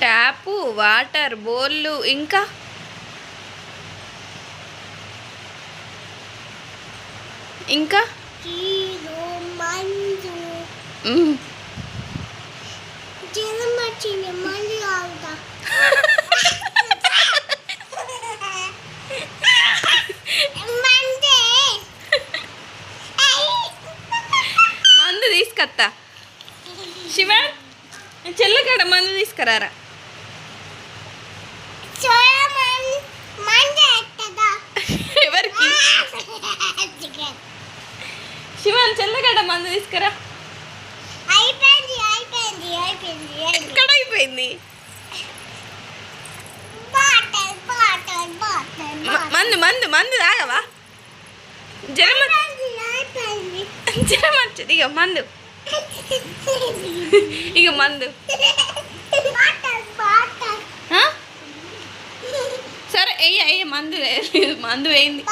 Tap, water, బోళ్ళు, ఇంకా ఇంకా మందు తీసుకొత్తా. శివ చెల్లకాడ మందు తీసుకురారా. ఎవరికి? శివన్ చెల్లకాడ మందు తీసుకురా. ఎక్కడ అయిపోయింది? మందు మందు మందు తాగవా? జ్వరం వచ్చింది. ఇక మందు, ఇక మందు. సరే అయ్య మందు, మందు వేయింది.